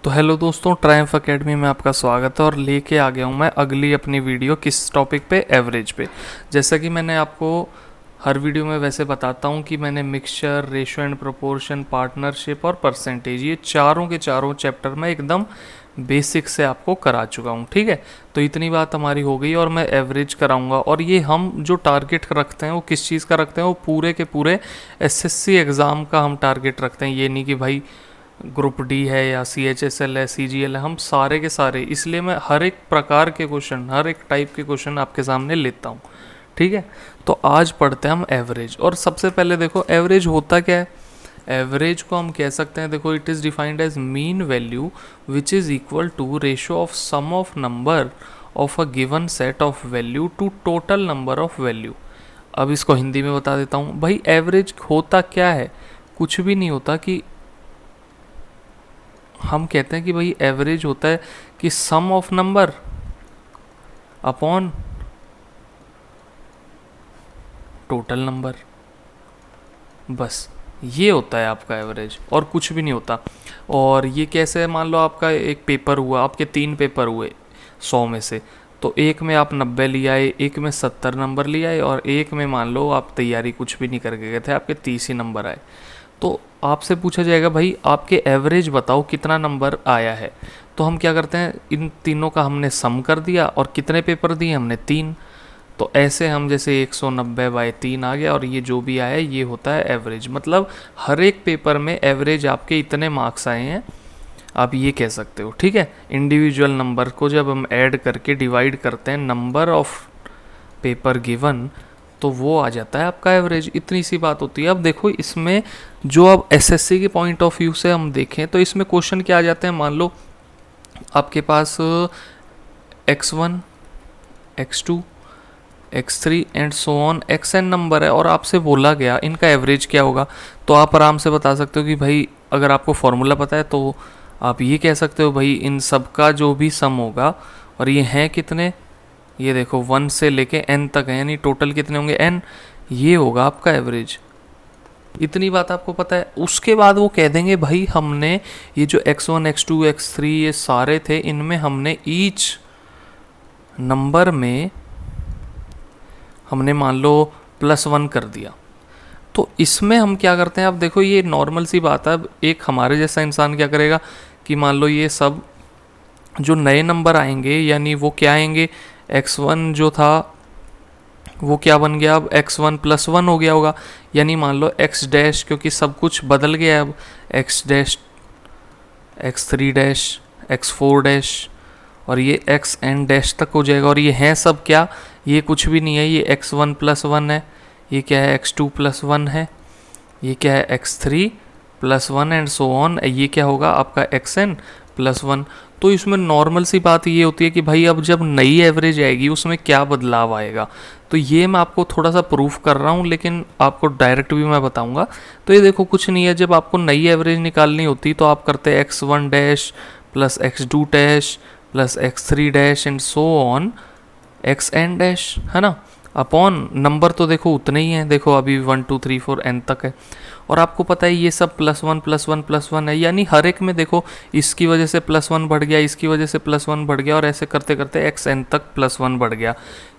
तो हेलो दोस्तों, Triumph academy में आपका स्वागत है और लेके आ गया हूँ मैं अगली अपनी वीडियो किस टॉपिक पे, एवरेज पे। जैसा कि मैंने आपको हर वीडियो में वैसे बताता हूँ कि मैंने mixture, ratio and proportion, partnership और परसेंटेज, ये चारों के चारों चैप्टर में एकदम बेसिक से आपको करा चुका हूँ। ठीक है, तो इतनी बात हमारी हो गई और मैं एवरेज कराऊंगा। और ये हम जो टारगेट रखते हैं वो किस चीज़ का रखते हैं, वो पूरे के पूरे एसएससी एग्ज़ाम का हम टारगेट रखते हैं। ये नहीं कि भाई ग्रुप डी है या CHSL है, CGL है, हम सारे के सारे। इसलिए मैं हर एक प्रकार के क्वेश्चन, हर एक टाइप के क्वेश्चन आपके सामने लेता हूँ। ठीक है, तो आज पढ़ते हैं हम एवरेज। और सबसे पहले देखो एवरेज होता क्या है। एवरेज को हम कह सकते हैं, देखो, it is defined as mean value which is equal to ratio of sum of number of a given set of value to total number of value. अब इसको हिंदी में बता देता हूँ। भाई एवरेज होता क्या है, कुछ भी नहीं होता। कि हम कहते हैं कि भाई एवरेज होता है कि sum of number upon total number, बस ये होता है आपका एवरेज, और कुछ भी नहीं होता। और ये कैसे है, मान लो आपका एक पेपर हुआ, आपके 3 पेपर हुए 100 में से, तो एक में आप 90 ले आए, एक में 70 नंबर ले आए, और एक में मान लो आप तैयारी कुछ भी नहीं करके गए थे, आपके 30 ही नंबर आए। तो आपसे पूछा जाएगा भाई आपके एवरेज बताओ कितना नंबर आया है। तो हम क्या करते हैं, इन तीनों का हमने सम कर दिया, और कितने पेपर दिए हमने 3। तो ऐसे हम जैसे 190/3 आ गया, और ये जो भी आया ये होता है एवरेज। मतलब हर एक पेपर में एवरेज आपके इतने मार्क्स आए हैं, आप ये कह सकते हो। ठीक है, इंडिविजुअल नंबर को जब हम ऐड करके डिवाइड करते हैं नंबर ऑफ पेपर गिवन, तो वो आ जाता है आपका एवरेज। इतनी सी बात होती है। अब देखो इसमें जो अब एसएससी के पॉइंट ऑफ व्यू से हम देखें तो इसमें क्वेश्चन क्या आ जाते हैं। मान लो आपके पास x1, x2, x3 and so on xn number है, और आपसे बोला गया इनका एवरेज क्या होगा। तो आप आराम से बता सकते हो कि भाई अगर आपको फॉर्मूला पता है तो आप ये कह सकते हो भाई इन सब का जो भी सम होगा, और ये हैं कितने, ये देखो 1 से लेके n तक है, यानी टोटल कितने होंगे n, ये होगा आपका एवरेज। इतनी बात आपको पता है। उसके बाद वो कह देंगे भाई हमने ये जो x1, x2, x3 ये सारे थे, इनमें हमने ईच नंबर में हमने मान लो +1 कर दिया। तो इसमें हम क्या करते हैं, अब देखो ये नॉर्मल सी बात है। अब एक हमारे जैसा इंसान क्या करेगा कि मान लो ये सब जो नए नंबर आएंगे, यानी वो क्या आएंगे, x1 जो था वो क्या बन गया, अब x1 + 1 हो गया होगा। यानी मान लो x डैश, क्योंकि सब कुछ बदल गया है अब, x dash, x3 dash, x4 dash, और ये xn डैश तक हो जाएगा। और ये हैं सब क्या, ये कुछ भी नहीं है, ये x1 + 1 है, ये क्या है x2 + 1 है, ये क्या है x3 + 1 एंड सो ऑन, ये क्या होगा आपका xn + 1। तो इसमें नॉर्मल सी बात ये होती है कि भाई अब जब नई एवरेज आएगी उसमें क्या बदलाव आएगा। तो ये मैं आपको थोड़ा सा प्रूफ कर रहा हूँ, लेकिन आपको डायरेक्ट भी मैं बताऊँगा। तो ये देखो कुछ नहीं है, जब आपको नई एवरेज निकालनी होती तो आप करते हैं x1 dash + x2 dash + x3 dash and so on xn dash, है ना, अपॉन नंबर। तो देखो उतने ही हैं, देखो अभी 1 2 3 4 n तक है, और आपको पता है ये सब +1 +1 +1 है, यानी हर एक में देखो इसकी वजह से +1 बढ़ गया, इसकी वजह से +1 बढ़ गया, और ऐसे करते करते xn तक +1 बढ़ गया।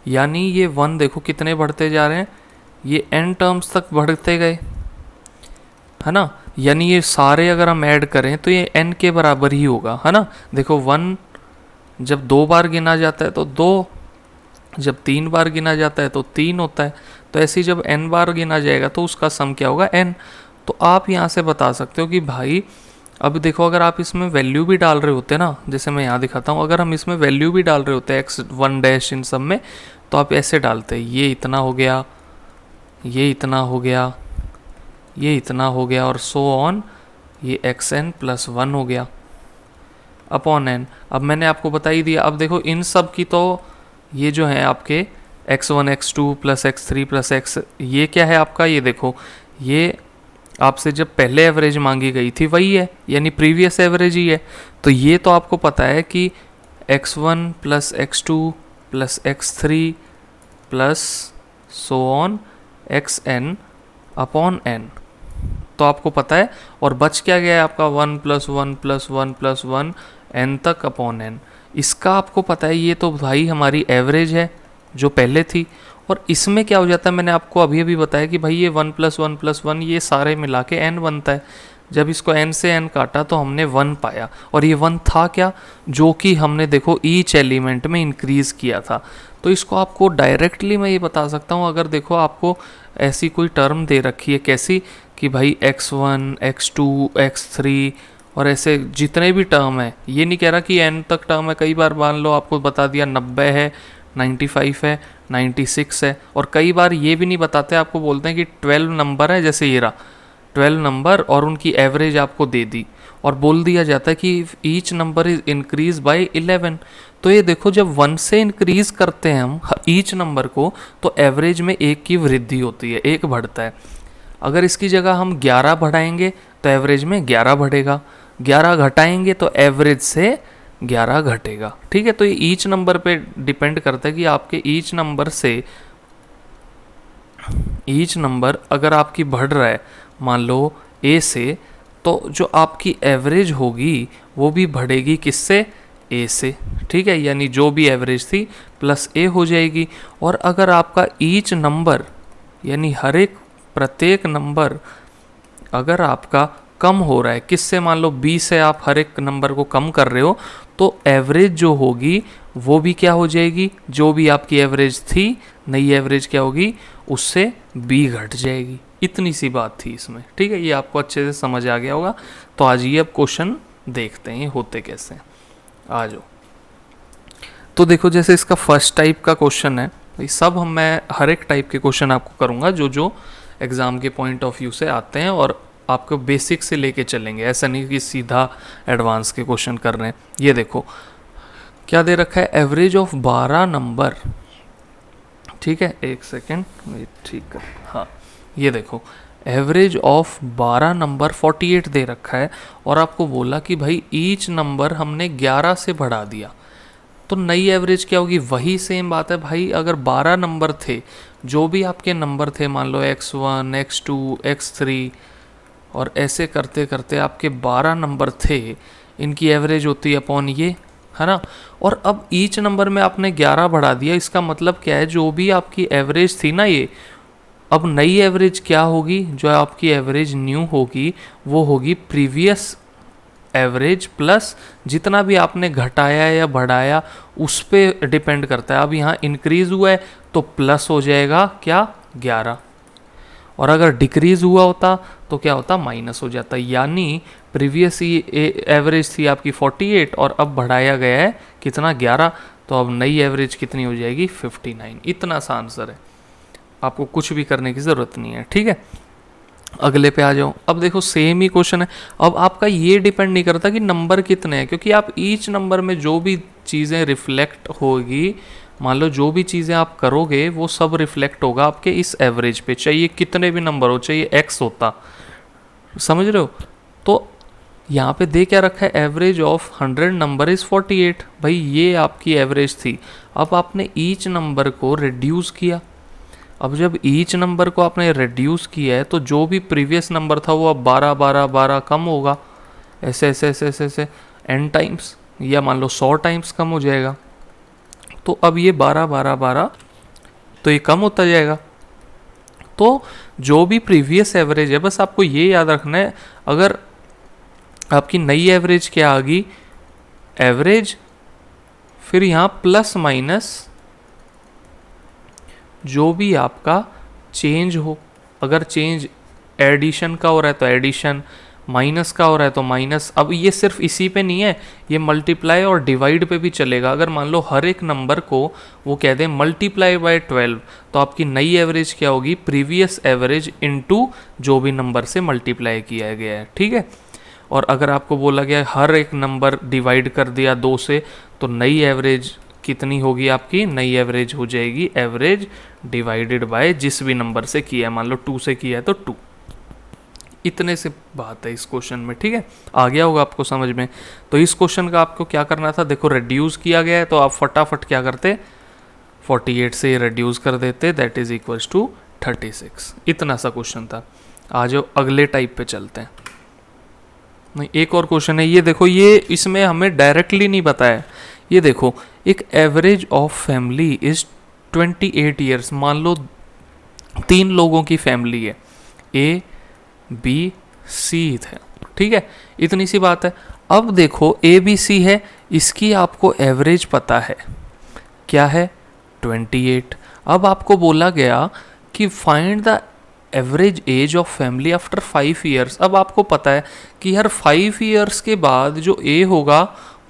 यानी ये 1 देखो कितने बढ़ते जा रहे हैं, ये n टर्म्स तक बढ़ते गए, है ना। यानी ये सारे अगर हम ऐड करें तो ये n के बराबर ही होगा, है ना। देखो 1 जब 2 बार गिना जाता है तो 2, जब 3 बार गिना जाता है तो 3 होता है। तो ऐसे ही जब n बार गिना जाएगा तो उसका सम क्या होगा, n। तो आप यहाँ से बता सकते हो कि भाई अब देखो अगर आप इसमें वैल्यू भी डाल रहे होते ना, जैसे मैं यहाँ दिखाता हूँ, अगर हम इसमें वैल्यू भी डाल रहे होते x1 डैश इन सब में, तो आप ऐसे डालते, ये इतना हो गया, ये इतना हो गया, ये इतना हो गया, और सो ऑन, ये xn + 1 हो गया अपॉन n। अब मैंने आपको बता ही दिया। अब देखो इन सब की तो ये जो है आपके x1 x2 + x3 + x, ये क्या है आपका, ये देखो ये आपसे जब पहले एवरेज मांगी गई थी वही है, यानी प्रीवियस एवरेज ही है। तो ये तो आपको पता है कि x1 + x2 + x3 + so on xn upon n। तो आपको पता है, और बच क्या गया है आपका 1 + 1 + 1 + 1 n तक अपॉन n। इसका आपको पता है ये तो भाई हमारी एवरेज है जो पहले थी। और इसमें क्या हो जाता है, मैंने आपको अभी अभी बताया कि भाई ये 1 + 1 + 1 ये सारे मिला के n बनता है। जब इसको n से n काटा तो हमने 1 पाया, और ये 1 था क्या, जो कि हमने देखो ईच एलिमेंट में इंक्रीज़ किया था। तो इसको आपको डायरेक्टली मैं ये बता सकता हूँ, अगर देखो आपको ऐसी कोई टर्म दे रखी है, कैसी कि भाई x1 x2 x3 और ऐसे जितने भी टर्म है, ये नहीं कह रहा कि n तक टर्म है। कई बार मान लो आपको बता दिया 90 है, 95 है, 96 है, और कई बार ये भी नहीं बताते, आपको बोलते हैं कि 12 नंबर है, जैसे ये रहा 12 नंबर और उनकी एवरेज आपको दे दी, और बोल दिया जाता है कि each number is increase by 11। तो ये देखो जब 1 से इंक्रीज करते हैं हम ईच नंबर को, तो एवरेज में 1 की वृद्धि होती है, 1 बढ़ता है। अगर इसकी जगह हम 11 बढ़ाएंगे तो एवरेज में 11 बढ़ेगा, 11 घटाएंगे तो एवरेज से 11 घटेगा। ठीक है, तो ये ईच नंबर पे डिपेंड करता है कि आपके ईच नंबर से, ईच नंबर अगर आपकी बढ़ रहा है मान लो ए से, तो जो आपकी एवरेज होगी वो भी बढ़ेगी किससे, ए से। ठीक है, यानी जो भी एवरेज थी प्लस ए हो जाएगी। और अगर आपका ईच नंबर यानी हर एक प्रत्येक नंबर अगर आपका कम हो रहा है किससे, मान लो 20 से आप हर एक नंबर को कम कर रहे हो, तो एवरेज जो होगी वो भी क्या हो जाएगी, जो भी आपकी एवरेज थी नई एवरेज क्या होगी, उससे b घट जाएगी। इतनी सी बात थी इसमें। ठीक है, ये आपको अच्छे से समझ आ गया होगा। तो आज ये अब क्वेश्चन देखते हैं होते कैसे। आ जाओ। तो देखो जैसे इसका फर्स्ट टाइप का क्वेश्चन है, ये सब मैं हर एक टाइप के क्वेश्चन आपको करूँगा जो जो एग्ज़ाम के पॉइंट ऑफ व्यू से आते हैं, और आपको बेसिक से लेके चलेंगे, ऐसा नहीं कि सीधा एडवांस के क्वेश्चन कर रहे हैं। ये देखो क्या दे रखा है, एवरेज ऑफ 12 नंबर। ठीक है, एक सेकेंड ठीक है, हाँ ये देखो एवरेज ऑफ 12 नंबर 48 दे रखा है, और आपको बोला कि भाई ईच नंबर हमने 11 से बढ़ा दिया, तो नई एवरेज क्या होगी, वही सेम बात है भाई। अगर 12 नंबर थे, जो भी आपके नंबर थे मान लो x1 x2 x3 और ऐसे करते करते आपके 12 नंबर थे, इनकी एवरेज होती है अपॉन ये, है ना। और अब ईच नंबर में आपने 11 बढ़ा दिया, इसका मतलब क्या है, जो भी आपकी एवरेज थी ना ये, अब नई एवरेज क्या होगी, जो आपकी एवरेज न्यू होगी वो होगी प्रीवियस एवरेज प्लस जितना भी आपने घटाया या बढ़ाया उस पर डिपेंड करता है। अब यहाँ इंक्रीज हुआ है तो प्लस हो जाएगा क्या 11, और अगर डिक्रीज हुआ होता तो क्या होता, माइनस हो जाता। यानी प्रीवियस एवरेज थी आपकी 48 और अब बढ़ाया गया है कितना 11, तो अब नई एवरेज कितनी हो जाएगी 59। इतना सा आंसर है, आपको कुछ भी करने की ज़रूरत नहीं है। ठीक है, अगले पे आ जाओ। अब देखो सेम ही क्वेश्चन है। अब आपका ये डिपेंड नहीं करता कि नंबर कितने हैं, क्योंकि आप ईच नंबर में जो भी चीज़ें रिफ्लेक्ट होगी, मान लो जो भी चीज़ें आप करोगे वो सब रिफ्लेक्ट होगा आपके इस एवरेज पे, चाहिए कितने भी नंबर हो, चाहिए x होता, समझ रहे हो। तो यहाँ पे दे क्या रखा है, एवरेज ऑफ 100 नंबर इज़ 48। भाई ये आपकी एवरेज थी, अब आपने ईच नंबर को रिड्यूस किया। अब जब ईच नंबर को आपने रिड्यूस किया है तो जो भी प्रीवियस नंबर था वो अब 12 12 12 कम होगा, ऐसे ऐसे ऐसे ऐसे ऐसे n टाइम्स, या मान लो 100 टाइम्स कम हो जाएगा। तो अब ये 12 12 12 तो ये कम होता जाएगा। तो जो भी प्रीवियस एवरेज है, बस आपको ये याद रखना है, अगर आपकी नई एवरेज क्या आ गई, एवरेज फिर यहाँ प्लस माइनस जो भी आपका चेंज हो, अगर चेंज एडिशन का हो रहा है तो एडिशन, माइनस का हो रहा है तो माइनस। अब ये सिर्फ इसी पे नहीं है, ये मल्टीप्लाई और डिवाइड पे भी चलेगा। अगर मान लो हर एक नंबर को वो कह दें मल्टीप्लाई बाय 12, तो आपकी नई एवरेज क्या होगी, प्रीवियस एवरेज इनटू जो भी नंबर से मल्टीप्लाई किया गया है। ठीक है, और अगर आपको बोला गया हर एक नंबर डिवाइड कर दिया 2 से, तो नई एवरेज कितनी होगी आपकी, नई एवरेज हो जाएगी एवरेज डिवाइडेड बाय जिस भी नंबर से किया है, मान लो 2 से किया है तो 2। इतने से बात है इस क्वेश्चन में। ठीक है, आ गया होगा आपको समझ में। तो इस क्वेश्चन का आपको क्या करना था, देखो रिड्यूस किया गया है तो आप फटाफट क्या करते, 48 से रिड्यूस कर देते, दैट इज इक्वल्स टू 36। इतना सा क्वेश्चन था। आ जाओ अगले टाइप पे चलते हैं। नहीं, एक और क्वेश्चन है, ये देखो, ये इसमें हमें डायरेक्टली नहीं बताया। ये देखो, एक average of family is 28 years. मान लो 3 लोगों की फैमिली है, ए बी सी थे, ठीक है, इतनी सी बात है। अब देखो ए बी सी है, इसकी आपको एवरेज पता है, क्या है 28। अब आपको बोला गया कि find the average age of family after 5 years. अब आपको पता है कि हर 5 ईयर्स के बाद जो ए होगा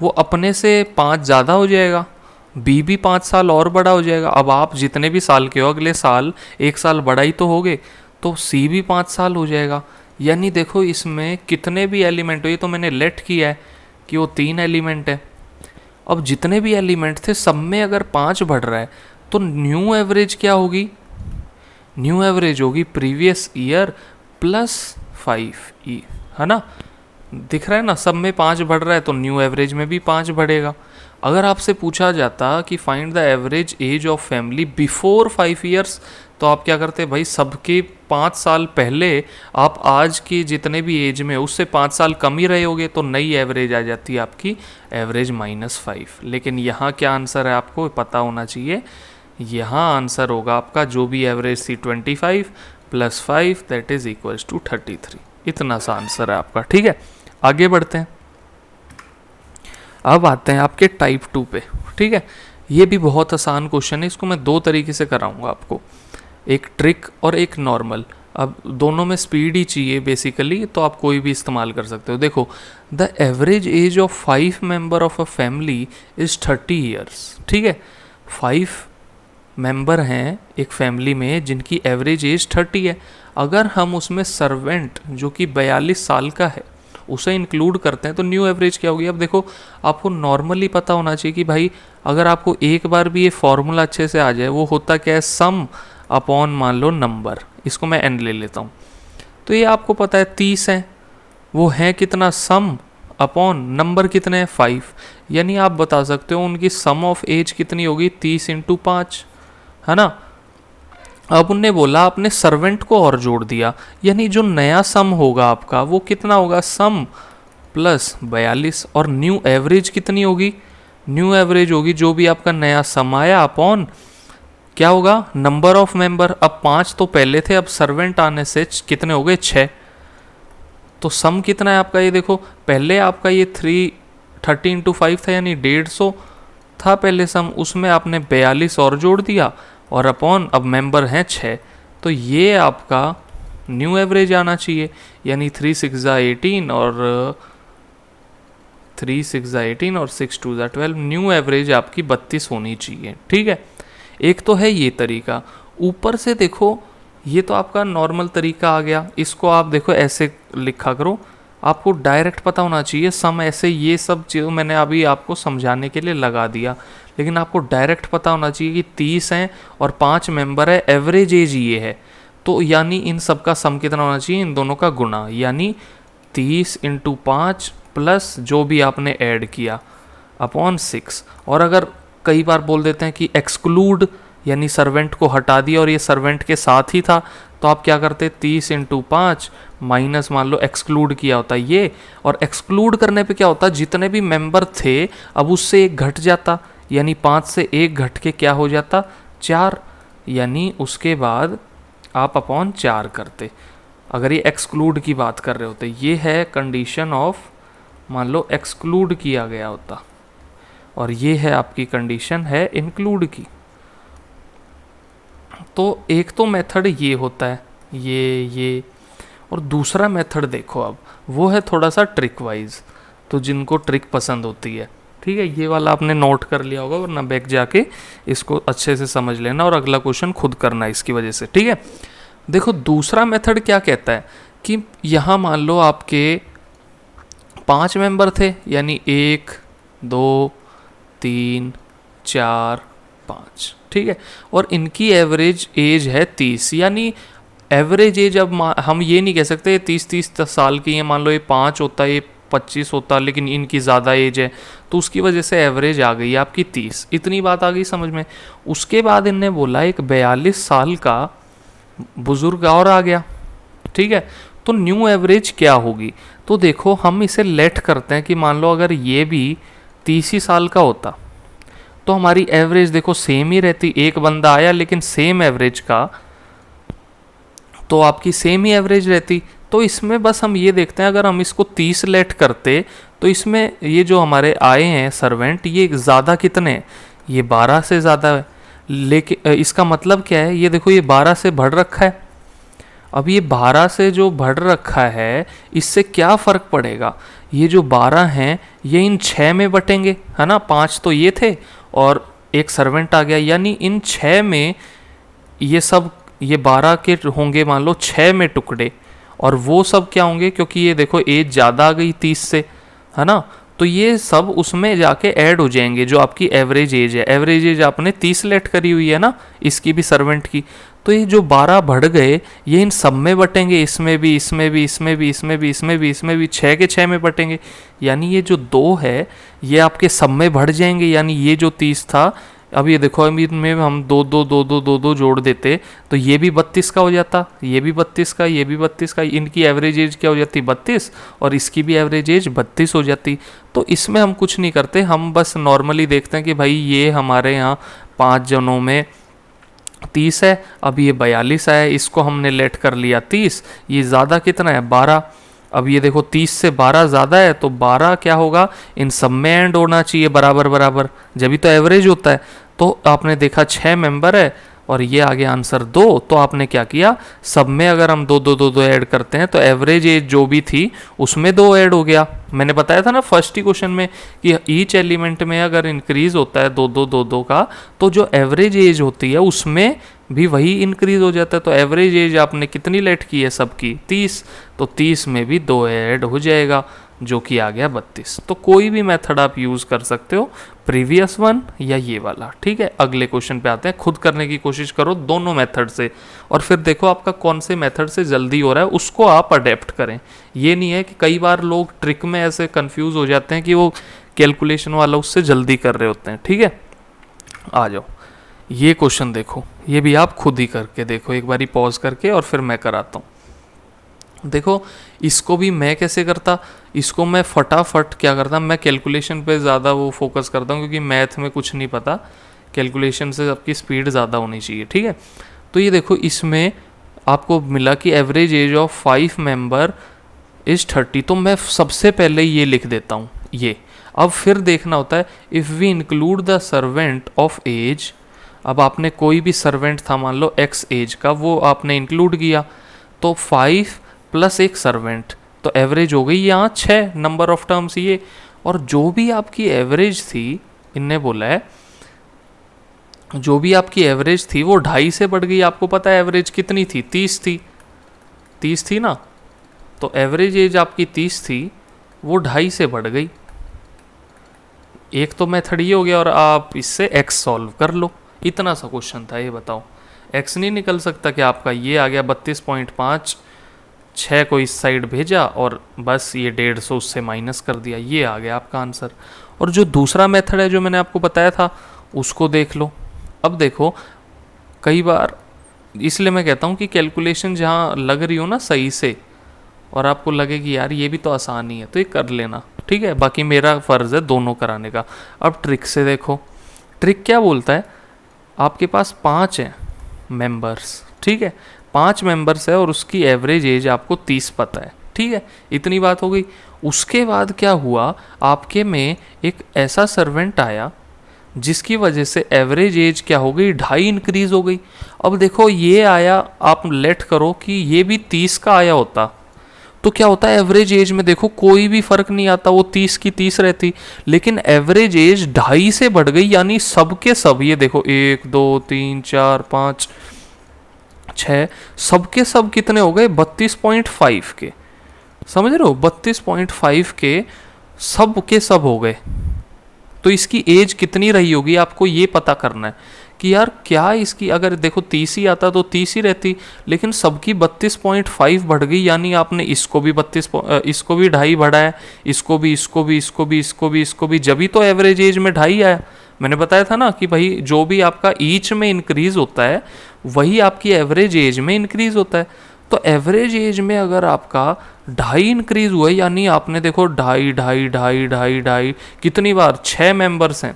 वो अपने से 5 ज़्यादा हो जाएगा, बी भी 5 साल और बड़ा हो जाएगा। अब आप जितने भी साल के हो अगले साल 1 साल बड़ा ही तो होगे, तो सी भी 5 साल हो जाएगा। यानी देखो इसमें कितने भी एलिमेंट हो, ये तो मैंने लेट किया है कि वो 3 एलिमेंट है। अब जितने भी एलिमेंट थे सब में अगर 5 बढ़ रहा है तो न्यू एवरेज क्या होगी? न्यू एवरेज होगी प्रीवियस ईयर प्लस 5 है ना। दिख रहा है ना, सब में 5 बढ़ रहा है तो न्यू एवरेज में भी 5 बढ़ेगा। अगर आपसे पूछा जाता कि find the average age of family before 5 years, तो आप क्या करते भाई, सबके 5 साल पहले आप आज की जितने भी एज में उससे 5 साल कम ही रहे होगे, तो नई एवरेज आ जाती है आपकी एवरेज -5। लेकिन यहाँ क्या आंसर है आपको पता होना चाहिए। यहाँ आंसर होगा आपका जो भी एवरेज थी 25 + 5 दैट इज इक्वल्स टू 33। इतना सा आंसर है आपका, ठीक है। आगे बढ़ते हैं, अब आते हैं आपके टाइप 2 पे, ठीक है। ये भी बहुत आसान क्वेश्चन है, इसको मैं 2 तरीके से कराऊंगा आपको, एक ट्रिक और एक नॉर्मल। अब दोनों में स्पीड ही चाहिए बेसिकली, तो आप कोई भी इस्तेमाल कर सकते हो। देखो, the average age of 5 member of a family is 30 years, ठीक है। 5 मेंबर हैं एक फैमिली में जिनकी एवरेज एज 30 है। अगर हम उसमें सर्वेंट जो कि 42 साल का है उसे इंक्लूड करते हैं तो न्यू एवरेज क्या होगी? अब देखो, आपको नॉर्मली पता होना चाहिए कि भाई अगर आपको एक बार भी ये फॉर्मूला अच्छे से आ जाए, वो होता क्या है, सम अपॉन मान लो नंबर, इसको मैं एन ले लेता हूँ। तो ये आपको पता है 30 है, वो है कितना, सम अपॉन नंबर कितने हैं 5। यानी आप बता सकते हो उनकी सम ऑफ एज कितनी होगी, 30 × 5, है ना। अब उनने बोला आपने सर्वेंट को और जोड़ दिया, यानी जो नया सम होगा आपका वो कितना होगा, सम प्लस 42। और न्यू एवरेज कितनी होगी, न्यू एवरेज होगी जो भी आपका नया सम आया अपॉन क्या होगा, नंबर ऑफ मेंबर। अब 5 तो पहले थे, अब सर्वेंट आने से कितने हो गए, 6। तो सम कितना है आपका, ये देखो, पहले आपका ये 30 × 5 था, यानी 150 था पहले सम, उसमें आपने 42 और जोड़ दिया और अपॉन अब मेंबर हैं 6, तो ये आपका न्यू एवरेज आना चाहिए। यानी 3 × 6 = 18 और 3 × 6 = 18 और 6 × 2 = 12। न्यू एवरेज आपकी 32 होनी चाहिए, ठीक है। एक तो है ये तरीका। ऊपर से देखो, ये तो आपका नॉर्मल तरीका आ गया, इसको आप देखो ऐसे लिखा करो, आपको डायरेक्ट पता होना चाहिए सम। ऐसे ये सब चीज़ मैंने अभी आपको समझाने के लिए लगा दिया, लेकिन आपको डायरेक्ट पता होना चाहिए कि 30 हैं और 5 मेंबर है, एवरेज एज ये है, तो यानी इन सब का सम कितना होना चाहिए, इन दोनों का गुना, यानी 30 × 5 प्लस जो भी आपने ऐड किया अपॉन 6। और अगर कई बार बोल देते हैं कि एक्सक्लूड, यानी सर्वेंट को हटा दिया और ये सर्वेंट के साथ ही था, तो आप क्या करते, 30 × 5 माइनस मान लो एक्सक्लूड किया होता ये, और एक्सक्लूड करने पे क्या होता, जितने भी मेंबर थे अब उससे एक घट जाता, यानी 5 से 1 घट के क्या हो जाता, 4, यानी उसके बाद आप अपॉन 4 करते अगर ये एक्सक्लूड की बात कर रहे होते। ये है कंडीशन ऑफ मान लो एक्सक्लूड किया गया होता, और ये है आपकी कंडीशन है इंक्लूड की। तो एक तो मेथड ये होता है, ये और दूसरा मेथड देखो अब, वो है थोड़ा सा ट्रिक वाइज, तो जिनको ट्रिक पसंद होती है, ठीक है, ये वाला आपने नोट कर लिया होगा, वरना बैक जाके इसको अच्छे से समझ लेना और अगला क्वेश्चन खुद करना इसकी वजह से, ठीक है। देखो दूसरा मेथड क्या कहता है कि यहाँ मान लो आपके 5 मेंबर थे, यानी 1 2 3 4 5, ठीक है, और इनकी एवरेज एज है 30, यानी एवरेज एज, अब हम ये नहीं कह सकते 30 साल की है, मान लो ये 5 होता, ये 25 होता, लेकिन इनकी ज़्यादा एज है तो उसकी वजह से एवरेज आ गई आपकी 30। इतनी बात आ गई समझ में। उसके बाद इनने बोला एक 42 साल का बुजुर्ग और आ गया, ठीक है। तो न्यू एवरेज क्या होगी, तो देखो हम इसे लेट करते हैं कि मान लो अगर ये भी 30 ही साल का होता तो हमारी एवरेज देखो सेम ही रहती, एक बंदा आया लेकिन सेम एवरेज का, तो आपकी सेम ही एवरेज रहती। तो इसमें बस हम ये देखते हैं अगर हम इसको 30 लेट करते तो इसमें ये जो हमारे आए हैं सर्वेंट ये ज़्यादा कितने हैं, ये 12 से ज़्यादा है। लेकिन इसका मतलब क्या है, ये देखो ये 12 से बढ़ रखा है। अब ये 12 से जो बढ़ रखा है इससे क्या फ़र्क पड़ेगा, ये जो 12 हैं ये इन 6 में बटेंगे, है ना, 5 तो ये थे और एक सर्वेंट आ गया, यानी इन 6 में ये सब, ये 12 के होंगे मान लो 6 में टुकड़े, और वो सब क्या होंगे, क्योंकि ये देखो एज ज़्यादा आ गई 30 से, है ना, तो ये सब उसमें जाके ऐड हो जाएंगे जो आपकी एवरेज एज है। एवरेज एज आपने 30 लेट करी हुई है ना इसकी भी, सर्वेंट की, तो ये जो 12 बढ़ गए ये इन सब में बटेंगे, इसमें भी, इसमें भी, इसमें भी, इसमें भी, इसमें भी, इसमें भी, 6 के 6 में बटेंगे, यानी ये जो 2 है ये आपके सब में बढ़ जाएंगे, यानी ये जो 30 था, अब ये देखो अभी इनमें हम 2 2 2 2 2 2 जोड़ देते तो ये भी 32 का हो जाता, ये भी 32 का, ये भी 32 का, इनकी एवरेज एज क्या हो जाती 32 और इसकी भी एवरेज एज 32 हो जाती। तो इसमें हम कुछ नहीं करते, हम बस नॉर्मली देखते हैं कि भाई ये हमारे यहाँ 5 जनों में 30 है, अब ये 42 आया, इसको हमने लेट कर लिया 30, ये ज़्यादा कितना है 12, अब ये देखो 30 से 12 ज़्यादा है तो 12 क्या होगा, इन सब में एंड होना चाहिए बराबर बराबर, जब भी तो एवरेज होता है। तो आपने देखा 6 मेंबर है और ये आ गया आंसर 2, तो आपने क्या किया, सब में अगर हम 2 2 2 2 ऐड करते हैं तो एवरेज एज जो भी थी उसमें 2 ऐड हो गया। मैंने बताया था ना फर्स्ट ही क्वेश्चन में कि ईच एलिमेंट में अगर इंक्रीज होता है 2 2 2 2 का, तो जो एवरेज एज होती है उसमें भी वही इंक्रीज हो जाता है। तो एवरेज एज आपने कितनी लेट की है सबकी 30, तो 30 में भी 2 ऐड हो जाएगा जो कि आ गया 32। तो कोई भी मेथड आप यूज़ कर सकते हो, प्रीवियस वन या ये वाला, ठीक है। अगले क्वेश्चन पे आते हैं, खुद करने की कोशिश करो दोनों मेथड से और फिर देखो आपका कौन से मेथड से जल्दी हो रहा है, उसको आप अडेप्ट करें। ये नहीं है कि कई बार लोग ट्रिक में ऐसे कंफ्यूज हो जाते हैं कि वो कैलकुलेशन वाला उससे जल्दी कर रहे होते हैं, ठीक है। आ जाओ, ये क्वेश्चन देखो, ये भी आप खुद ही करके देखो, एक बारी पॉज करके और फिर मैं कराता हूँ। देखो इसको भी मैं कैसे करता, इसको मैं फटाफट क्या करता, मैं कैलकुलेशन पे ज़्यादा वो फोकस करता हूँ क्योंकि मैथ में कुछ नहीं पता, कैलकुलेशन से आपकी स्पीड ज़्यादा होनी चाहिए, ठीक है। तो ये देखो इसमें आपको मिला कि average age of 5 member is 30, तो मैं सबसे पहले ये लिख देता हूँ ये। अब फिर देखना होता है if we include the servant of age, अब आपने कोई भी सर्वेंट था मान लो x एज का, वो आपने इंक्लूड किया, तो 5 प्लस एक सर्वेंट, तो एवरेज हो गई यहाँ 6 नंबर ऑफ टर्म्स ये, और जो भी आपकी एवरेज थी, इनने बोला है जो भी आपकी एवरेज थी वो 2.5 से बढ़ गई। आपको पता है एवरेज कितनी थी, 30 थी ना, तो एवरेज एज आपकी 30 थी, वो 2.5 से बढ़ गई। एक तो मेथड ये हो गया और आप इससे x सॉल्व कर लो, इतना सा क्वेश्चन था। ये बताओ x नहीं निकल सकता कि आपका ये आ गया 32.5, 6 को इस साइड भेजा और बस ये 150 उससे माइनस कर दिया, ये आ गया आपका आंसर। और जो दूसरा मेथड है जो मैंने आपको बताया था उसको देख लो। अब देखो कई बार, इसलिए मैं कहता हूँ कि कैलकुलेशन जहाँ लग रही हो ना सही से और आपको लगे कि यार ये भी तो आसान ही है, तो ये कर लेना, ठीक है। बाकी मेरा फ़र्ज़ है दोनों कराने का। अब ट्रिक से देखो, ट्रिक क्या बोलता है, आपके पास 5 हैं मेंबर्स, ठीक है, 5 मेंबर्स है और उसकी एवरेज एज आपको 30 पता है, ठीक है, इतनी बात हो गई। उसके बाद क्या हुआ, आपके में एक ऐसा सर्वेंट आया जिसकी वजह से एवरेज एज क्या हो गई, 2.5 इंक्रीज हो गई। अब देखो ये आया, आप लेट करो कि ये भी 30 का आया होता तो क्या होता है, एवरेज एज में देखो कोई भी फर्क नहीं आता, वो 30 की 30 रहती, लेकिन एवरेज एज 2.5 से बढ़ गई, यानी सब के सब, ये देखो 1 2 3 4 5 6, सबके सब कितने हो गए 32.5 के, समझ रहे हो, 32.5 के सब के सब हो गए। तो इसकी एज कितनी रही होगी आपको ये पता करना है कि यार क्या इसकी, अगर देखो 30 ही आता तो 30 ही रहती, लेकिन सबकी 32.5 बढ़ गई, यानी आपने इसको भी 32, इसको भी 2.5 बढ़ाया, इसको भी, इसको भी, इसको भी, इसको भी, इसको भी, जब भी तो एवरेज एज में 2.5 आया। मैंने बताया था ना कि भाई जो भी आपका ईच में इंक्रीज होता है वही आपकी एवरेज एज में इंक्रीज होता है। तो एवरेज एज में अगर आपका 2.5 इंक्रीज हुआ है, यानी आपने देखो 2.5 2.5 2.5 2.5 2.5 कितनी बार 6 मेंबर्स हैं,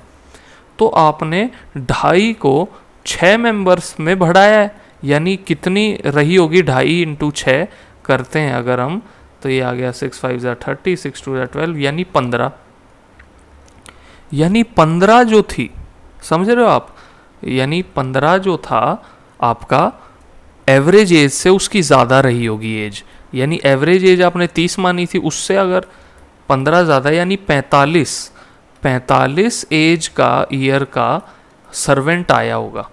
तो आपने 2.5 को 6 मेंबर्स में बढ़ाया है, यानी कितनी रही होगी 2.5 इंटू 6 करते हैं अगर हम, तो ये आ गया 6 5 30 6 2 12 यानी 15, यानी 15 जो थी, समझ रहे हो आप, यानी 15 जो था आपका एवरेज एज से उसकी ज़्यादा रही होगी एज, यानी एवरेज एज आपने 30 मानी थी, उससे अगर 15 ज़्यादा यानी 45 एज का ईयर का सर्वेंट आया होगा,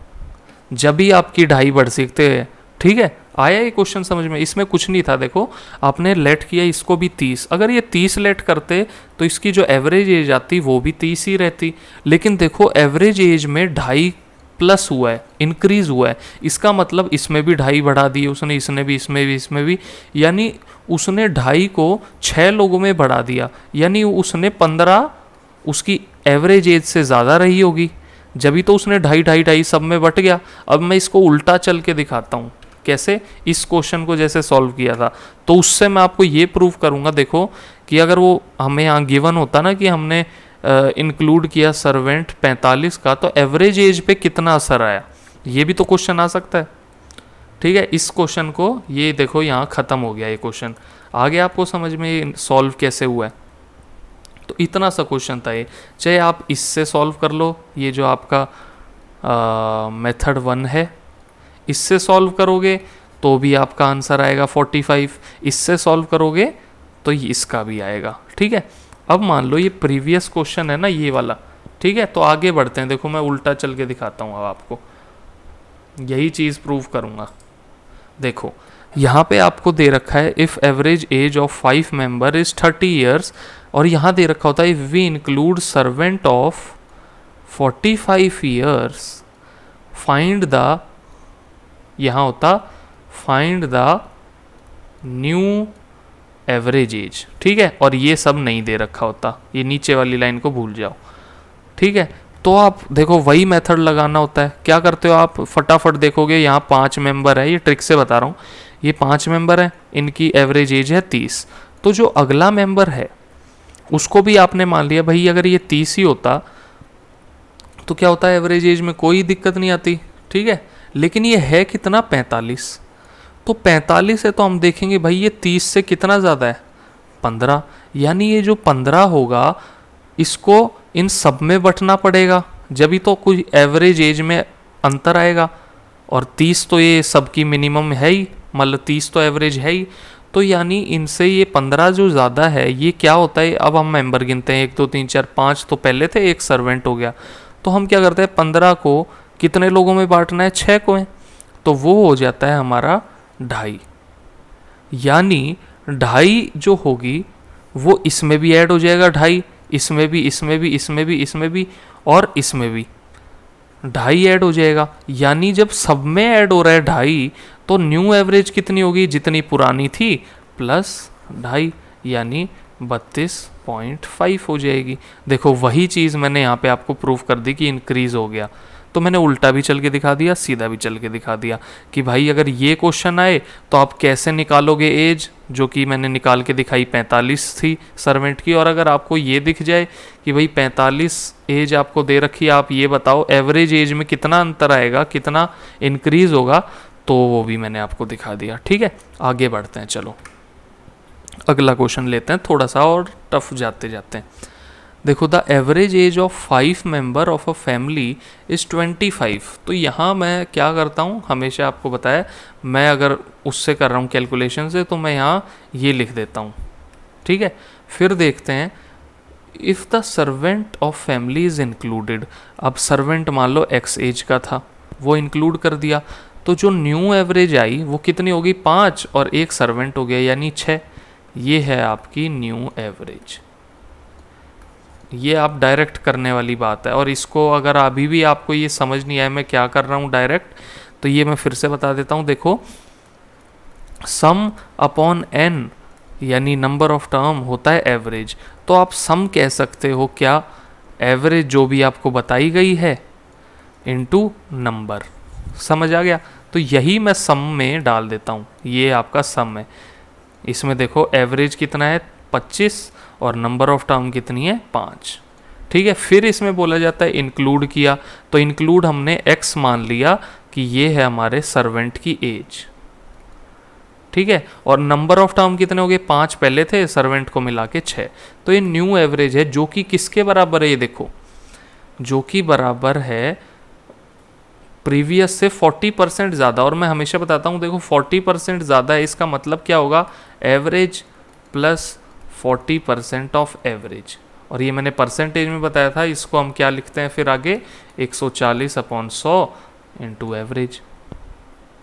जब भी आपकी 2.5 बढ़ सकते हैं। ठीक है, आया ये क्वेश्चन समझ में? इसमें कुछ नहीं था, देखो आपने लेट किया इसको भी 30, अगर ये 30 लेट करते तो इसकी जो एवरेज एज आती वो भी 30 ही रहती, लेकिन देखो एवरेज एज में 2.5 प्लस हुआ है, इंक्रीज हुआ है, इसका मतलब इसमें भी 2.5 बढ़ा दिए उसने, इसमें भी, यानी उसने 2.5 को 6 लोगों में बढ़ा दिया, यानी उसने 15 उसकी एवरेज एज से ज़्यादा रही होगी, जब भी तो उसने 2.5 सब में बट गया। अब मैं इसको उल्टा चल के दिखाता हूँ, कैसे, इस क्वेश्चन को जैसे सॉल्व किया था, तो उससे मैं आपको ये प्रूव करूँगा। देखो कि अगर वो हमें यहाँ गिवन होता ना कि हमने इंक्लूड किया सर्वेंट 45 का, तो एवरेज एज पे कितना असर आया, ये भी तो क्वेश्चन आ सकता है। ठीक है, इस क्वेश्चन को ये देखो यहाँ ख़त्म हो गया, ये क्वेश्चन आ गया आपको समझ में सॉल्व कैसे हुआ है। तो इतना सा क्वेश्चन था ये, चाहे आप इससे सॉल्व कर लो, ये जो आपका मेथड 1 है, इससे सॉल्व करोगे तो भी आपका आंसर आएगा 45, इससे सॉल्व करोगे तो इसका भी आएगा। ठीक है, अब मान लो ये प्रीवियस क्वेश्चन है ना ये वाला, ठीक है, तो आगे बढ़ते हैं। देखो मैं उल्टा चल के दिखाता हूँ, अब आपको यही चीज़ प्रूव करूँगा। देखो यहाँ पे आपको दे रखा है if average age of 5 member is 30 years, और यहाँ दे रखा होता है if we include servant of 45 years find the, यहाँ होता find the new average age. ठीक है, और ये सब नहीं दे रखा होता, ये नीचे वाली लाइन को भूल जाओ। ठीक है, तो आप देखो वही मेथड लगाना होता है। क्या करते हो आप, फटाफट देखोगे यहाँ 5 मेंबर है, ये ट्रिक से बता रहा हूँ, ये 5 मेंबर है, इनकी एवरेज एज है 30, तो जो अगला मेंबर है उसको भी आपने मान लिया भाई अगर ये 30 ही होता तो क्या होता है एवरेज एज में कोई दिक्कत नहीं आती। ठीक है, लेकिन ये है कितना 45, तो 45 है तो हम देखेंगे भाई ये 30 से कितना ज़्यादा है 15, यानी ये जो 15 होगा इसको इन सब में बंटना पड़ेगा, जब भी तो कोई एवरेज एज में अंतर आएगा, और 30 तो ये सबकी मिनिमम है ही, मतलब 30 तो एवरेज है ही, तो यानी इनसे ये 15 जो ज़्यादा है ये क्या होता है। अब हम मेंबर गिनते हैं 1 2 3 4 5, तो पहले थे, एक सर्वेंट हो गया, तो हम क्या करते हैं 15 को कितने लोगों में बांटना है, 6 को है, तो वो हो जाता है हमारा 2.5, यानी 2.5 जो होगी वो इसमें भी ऐड हो जाएगा 2.5, इसमें भी, इसमें भी, इसमें भी, इसमें भी, और इसमें भी 2.5 ऐड हो जाएगा, यानी जब सब में ऐड हो रहा है 2.5 तो न्यू एवरेज कितनी होगी, जितनी पुरानी थी प्लस 2.5, यानी 32.5 हो जाएगी। देखो वही चीज़ मैंने यहाँ पे आपको प्रूव कर दी कि इंक्रीज हो गया, तो मैंने उल्टा भी चल के दिखा दिया, सीधा भी चल के दिखा दिया कि भाई अगर ये क्वेश्चन आए तो आप कैसे निकालोगे एज, जो कि मैंने निकाल के दिखाई 45 थी सर्वेंट की, और अगर आपको ये दिख जाए कि भाई 45 एज आपको दे रखी है, आप ये बताओ एवरेज एज में कितना अंतर आएगा, कितना इंक्रीज होगा, तो वो भी मैंने आपको दिखा दिया। ठीक है, आगे बढ़ते हैं, चलो अगला क्वेश्चन लेते हैं, थोड़ा सा और टफ जाते जाते हैं। देखो the average age of 5 member of a family is 25, तो यहाँ मैं क्या करता हूँ, हमेशा आपको बताया मैं अगर उससे कर रहा हूँ कैलकुलेशन से, तो मैं यहाँ ये लिख देता हूँ। ठीक है, फिर देखते हैं if the servant of family is included, अब सर्वेंट मान लो एक्स एज का था, वो इंक्लूड कर दिया, तो जो न्यू एवरेज आई वो कितनी होगी 5, और एक सर्वेंट हो गया यानी 6, ये है आपकी न्यू एवरेज। ये आप डायरेक्ट करने वाली बात है, और इसको अगर अभी भी आपको ये समझ नहीं आया मैं क्या कर रहा हूँ डायरेक्ट, तो ये मैं फिर से बता देता हूँ। देखो सम अपॉन एन यानी नंबर ऑफ टर्म होता है एवरेज, तो आप सम कह सकते हो क्या, एवरेज जो भी आपको बताई गई है इनटू नंबर, समझ आ गया। तो यही मैं सम में डाल देता हूँ, ये आपका सम है। इसमें देखो एवरेज कितना है 25 और नंबर ऑफ टर्म कितनी है 5। ठीक है, फिर इसमें बोला जाता है इंक्लूड किया, तो इंक्लूड हमने x मान लिया कि ये है हमारे सर्वेंट की एज। ठीक है, और नंबर ऑफ टर्म कितने हो गए 5 पहले थे, सर्वेंट को मिला के 6। तो ये न्यू एवरेज है जो कि किसके बराबर है, ये देखो जो कि बराबर है प्रीवियस से 40% ज़्यादा। और मैं हमेशा बताता हूँ देखो 40% ज़्यादा है, इसका मतलब क्या होगा, एवरेज प्लस 40% ऑफ एवरेज। और ये मैंने परसेंटेज में बताया था, इसको हम क्या लिखते हैं फिर आगे 140/100 इंटू एवरेज।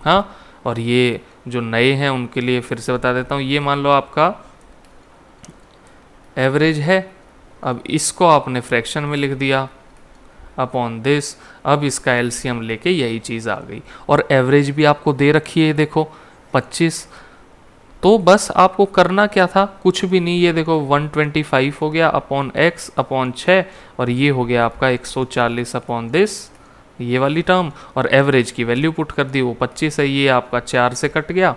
हाँ, और ये जो नए हैं उनके लिए फिर से बता देता हूँ, ये मान लो आपका एवरेज है, अब इसको आपने फ्रैक्शन में लिख दिया अपॉन दिस, अब इसका एलसीएम लेके यही चीज़ आ गई। और एवरेज भी आपको दे रखी है देखो 25। तो बस आपको करना क्या था, कुछ भी नहीं, ये देखो 125 हो गया अपॉन x अपॉन 6, और ये हो गया आपका 140 अपॉन दिस, ये वाली टर्म, और एवरेज की वैल्यू पुट कर दी, वो 25 है, ये आपका 4 से कट गया,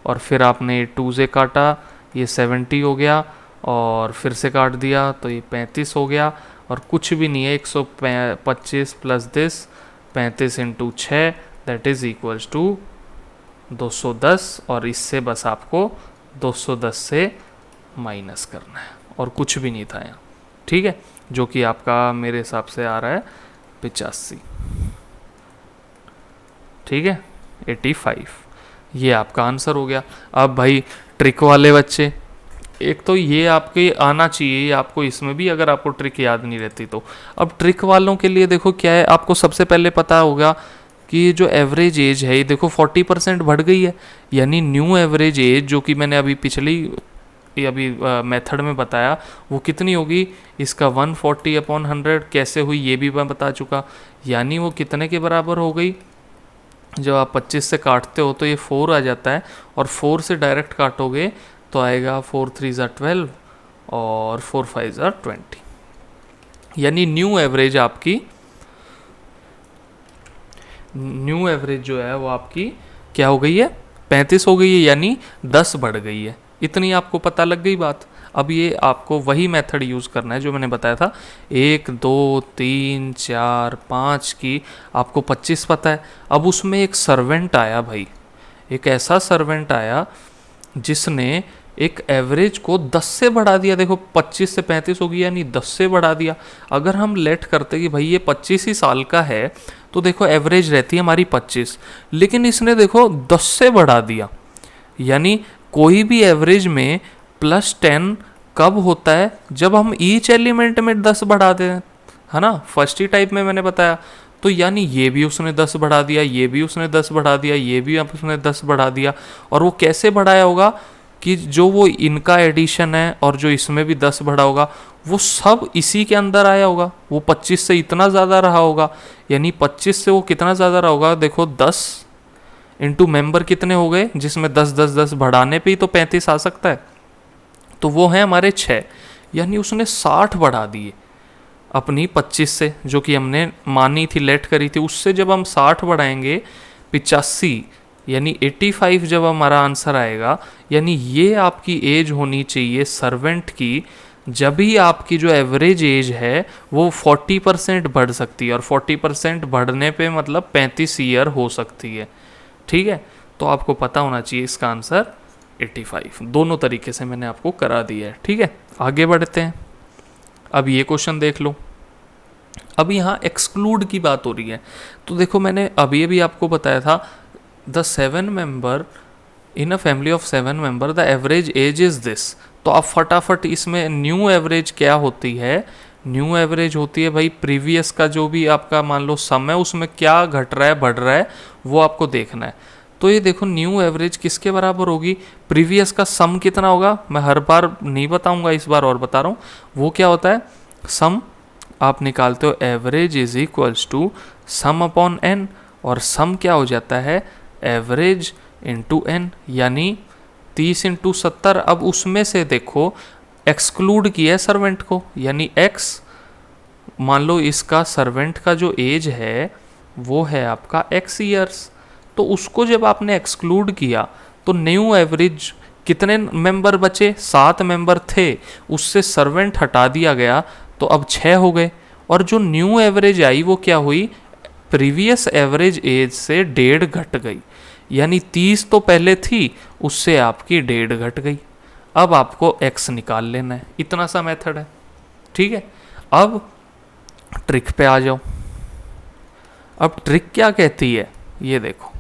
और फिर आपने 2 से काटा, ये 70 हो गया, और फिर से काट दिया तो ये 35 हो गया, और कुछ भी नहीं है 125 plus this 35 into 6 that is equals to 210, और इससे बस आपको 210 से माइनस करना है और कुछ भी नहीं था यहाँ। ठीक है, जो कि आपका मेरे हिसाब से आ रहा है 85। ठीक है, 85, ये आपका आंसर हो गया। अब भाई ट्रिक वाले बच्चे, एक तो ये आपके आना चाहिए आपको, इसमें भी अगर आपको ट्रिक याद नहीं रहती तो। अब ट्रिक वालों के लिए देखो क्या है, आपको सबसे पहले पता होगा कि जो एवरेज एज है ये देखो 40% बढ़ गई है, यानी न्यू एवरेज एज जो कि मैंने अभी पिछली अभी मेथड में बताया वो कितनी होगी, इसका 140/100 कैसे हुई ये भी मैं बता चुका, यानी वो कितने के बराबर हो गई, जब आप 25 से काटते हो तो ये 4 आ जाता है, और 4 से डायरेक्ट काटोगे तो आएगा 4 3 = 12 और 4 5 = 20, यानी न्यू एवरेज आपकी, न्यू एवरेज जो है वो आपकी क्या हो गई है 35 हो गई है, यानी 10 बढ़ गई है। इतनी आपको पता लग गई बात। अब ये आपको वही मेथड यूज़ करना है जो मैंने बताया था, 1 2 3 4 5 की आपको 25 पता है। अब उसमें एक सर्वेंट आया भाई, एक ऐसा सर्वेंट आया जिसने एक एवरेज को 10 से बढ़ा दिया, देखो 25 से 35 होगी यानी 10 से बढ़ा दिया। अगर हम लेट करते कि भाई ये 25 ही साल का है तो देखो एवरेज रहती है हमारी 25, लेकिन इसने देखो 10 से बढ़ा दिया, यानी कोई भी एवरेज में +10 कब होता है, जब हम ईच एलिमेंट में 10 बढ़ा दें, है ना, फर्स्ट ही टाइप में मैंने बताया। तो यानी ये भी उसने 10 बढ़ा दिया, ये भी उसने 10 बढ़ा दिया, ये भी उसने 10 बढ़ा दिया। और वो कैसे बढ़ाया होगा कि जो वो इनका एडिशन है और जो इसमें भी 10 बढ़ा होगा वो सब इसी के अंदर आया होगा, वो 25 से इतना ज़्यादा रहा होगा, यानी 25 से वो कितना ज़्यादा रहा होगा, देखो 10 इंटू मेंबर कितने हो गए, जिसमें 10 10 10 बढ़ाने पे ही तो 35 आ सकता है, तो वो है हमारे 6, यानी उसने 60 बढ़ा दिए अपनी 25 से, जो कि हमने मानी थी लेट करी थी, उससे जब हम 60 बढ़ाएंगे 85 यानी 85 जब हमारा आंसर आएगा, यानी ये आपकी एज होनी चाहिए सर्वेंट की, जब भी आपकी जो एवरेज एज है वो 40% बढ़ सकती है, और 40% बढ़ने पे मतलब 35 ईयर हो सकती है। ठीक है, तो आपको पता होना चाहिए इसका आंसर 85। दोनों तरीके से मैंने आपको करा दिया है। ठीक है, आगे बढ़ते हैं। अब ये क्वेश्चन देख लो, अब यहाँ एक्सक्लूड की बात हो रही है, तो देखो मैंने अभी भी आपको बताया था the 7 member in a family of 7 member the average age is this. तो आप फटाफट इसमें न्यू एवरेज क्या होती है, न्यू एवरेज होती है भाई प्रीवियस का जो भी आपका मान लो सम है उसमें क्या घट रहा है बढ़ रहा है वो आपको देखना है। तो ये देखो न्यू एवरेज किसके बराबर होगी, प्रीवियस का सम कितना होगा, मैं हर बार नहीं बताऊंगा, इस बार और बता रहा हूँ। वो क्या होता है, सम आप निकालते हो average is equals to sum upon N, और सम क्या हो जाता है एवरेज इंटू एन, यानी 30 इंटू 70। अब उसमें से देखो एक्सक्लूड किया है सर्वेंट को, यानी एक्स, मान लो इसका सर्वेंट का जो एज है वो है आपका x ईयर्स, तो उसको जब आपने एक्सक्लूड किया तो न्यू एवरेज कितने मेंबर बचे, 7 मेंबर थे, उससे सर्वेंट हटा दिया गया तो अब 6 हो गए। और जो न्यू एवरेज आई वो क्या हुई, प्रीवियस एवरेज एज से 1.5 घट गई, यानी 30 तो पहले थी, उससे आपकी 1.5 घट गई। अब आपको x निकाल लेना है, इतना सा मेथड है। ठीक है, अब ट्रिक पे आ जाओ। अब ट्रिक क्या कहती है ये देखो।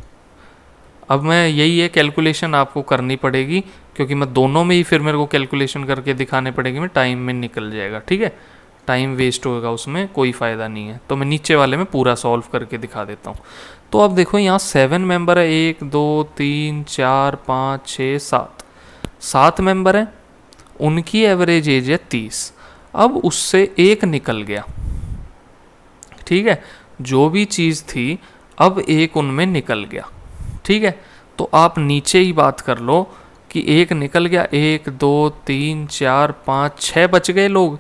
अब मैं यही है, कैलकुलेशन आपको करनी पड़ेगी, क्योंकि मैं दोनों में ही फिर मेरे को कैलकुलेशन करके दिखाने पड़ेगी, मैं टाइम में निकल जाएगा। ठीक है, टाइम वेस्ट होगा, उसमें कोई फ़ायदा नहीं है। तो मैं नीचे वाले में पूरा सॉल्व करके दिखा देता हूँ। तो अब देखो यहाँ 7 मेंबर है, 1 2 3 4 5 6 7 मेंबर हैं, उनकी एवरेज एज है 30। अब उससे एक निकल गया। ठीक है, जो भी चीज़ थी अब एक उनमें निकल गया। ठीक है, तो आप नीचे ही बात कर लो कि एक निकल गया, 1 2 3 4 5 6 बच गए लोग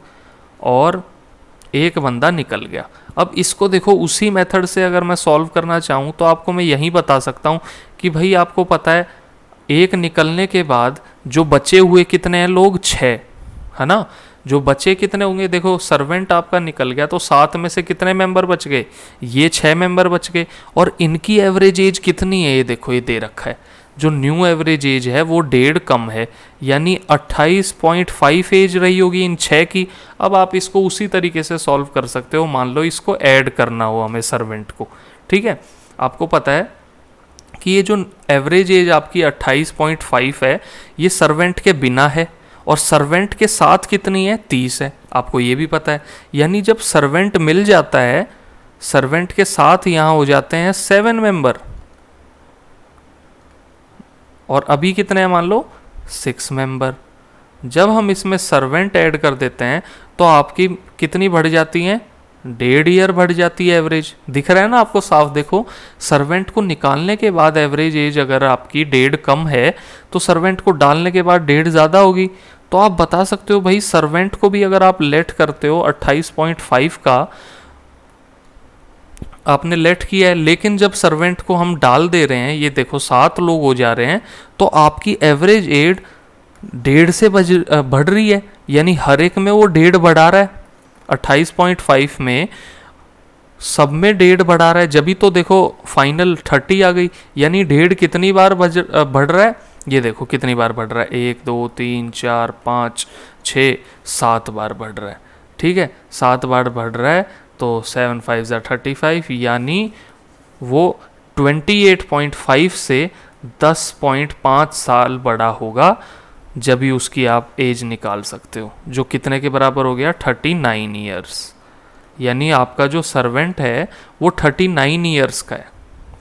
और एक बंदा निकल गया। अब इसको देखो, उसी मेथड से अगर मैं सॉल्व करना चाहूँ तो आपको मैं यही बता सकता हूँ कि भाई आपको पता है एक निकलने के बाद जो बचे हुए कितने हैं लोग, 6 है ना। जो बचे कितने होंगे, देखो सर्वेंट आपका निकल गया तो 7 में से कितने मेंबर बच गए, ये 6 मेंबर बच गए। और इनकी एवरेज एज कितनी है, ये देखो ये दे रखा है, जो न्यू एवरेज एज है वो 1.5 कम है, यानी 28.5 एज रही होगी इन 6 की। अब आप इसको उसी तरीके से सॉल्व कर सकते हो। मान लो इसको ऐड करना हो हमें सर्वेंट को। ठीक है, आपको पता है कि ये जो एवरेज एज आपकी 28.5 है, ये सर्वेंट के बिना है, और सर्वेंट के साथ कितनी है, 30 है, आपको ये भी पता है। यानी जब सर्वेंट मिल जाता है, सर्वेंट के साथ यहाँ हो जाते हैं 7 मेंबर, और अभी कितने हैं मान लो 6 मेंबर। जब हम इसमें सर्वेंट ऐड कर देते हैं तो आपकी कितनी बढ़ जाती हैं, 1.5 ईयर बढ़ जाती है एवरेज। दिख रहा है ना आपको साफ, देखो सर्वेंट को निकालने के बाद एवरेज एज अगर आपकी 1.5 कम है तो सर्वेंट को डालने के बाद 1.5 ज़्यादा होगी। तो आप बता सकते हो भाई सर्वेंट को भी अगर आप लेट करते हो 28.5 का आपने लेट किया है, लेकिन जब सर्वेंट को हम डाल दे रहे हैं, ये देखो 7 लोग हो जा रहे हैं, तो आपकी एवरेज एज 1.5 से बढ़ रही है, यानी हर एक में वो 1.5 बढ़ा रहा है। 28.5 में सब में 1.5 बढ़ा रहा है, जब भी तो देखो फाइनल 30 आ गई, यानी 1.5 कितनी बार बढ़ रहा है, ये देखो कितनी बार बढ़ रहा है, 1 2 3 4 5 6 7 बार बढ़ रहा है। ठीक है, 7 बार बढ़ रहा है, तो 7 5 35, यानी वो 28.5 से 10.5 साल बड़ा होगा, जब भी उसकी आप एज निकाल सकते हो, जो कितने के बराबर हो गया, 39 ईयर्स। यानी आपका जो सर्वेंट है वो 39 ईयर्स का है।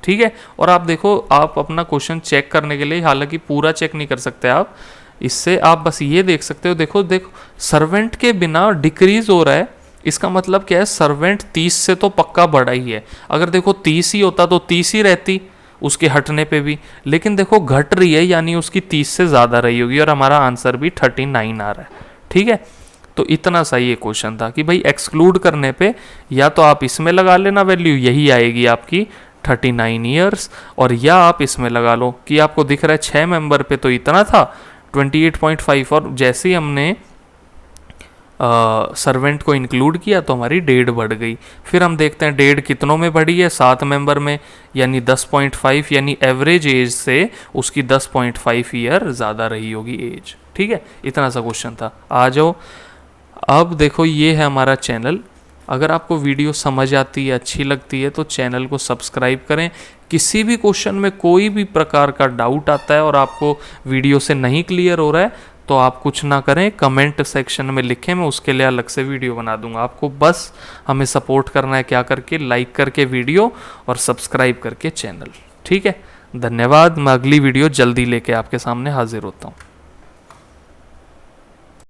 ठीक है, और आप देखो, आप अपना क्वेश्चन चेक करने के लिए, हालांकि पूरा चेक नहीं कर सकते आप, इससे आप बस ये देख सकते हो, देखो देखो सर्वेंट के बिना डिक्रीज हो रहा है, इसका मतलब क्या है, सर्वेंट 30 से तो पक्का बड़ा ही है। अगर देखो 30 ही होता तो 30 ही रहती उसके हटने पे भी, लेकिन देखो घट रही है, यानी उसकी 30 से ज़्यादा रही होगी, और हमारा आंसर भी 39 आ रहा है। ठीक है, तो इतना सही ये क्वेश्चन था कि भाई एक्सक्लूड करने पे या तो आप इसमें लगा लेना वैल्यू, यही आएगी आपकी 39 ईयर्स, और या आप इसमें लगा लो कि आपको दिख रहा है 6 मेंबर पे तो इतना था 28.5, और जैसे ही हमने सर्वेंट को इंक्लूड किया तो हमारी 1.5 बढ़ गई। फिर हम देखते हैं 1.5 कितनों में बढ़ी है, 7 मेंबर में, यानी 10.5, यानी एवरेज एज से उसकी 10.5 ईयर ज़्यादा रही होगी एज। ठीक है, इतना सा क्वेश्चन था। आ जाओ, अब देखो ये है हमारा चैनल। अगर आपको वीडियो समझ आती है, अच्छी लगती है, तो चैनल को सब्सक्राइब करें। किसी भी क्वेश्चन में कोई भी प्रकार का डाउट आता है और आपको वीडियो से नहीं क्लियर हो रहा है, तो आप कुछ ना करें, कमेंट सेक्शन में लिखें, मैं उसके लिए अलग से वीडियो बना दूंगा। आपको बस हमें सपोर्ट करना है, क्या करके, लाइक करके वीडियो और सब्सक्राइब करके चैनल। ठीक है, धन्यवाद। मैं अगली वीडियो जल्दी लेके आपके सामने हाजिर होता हूँ।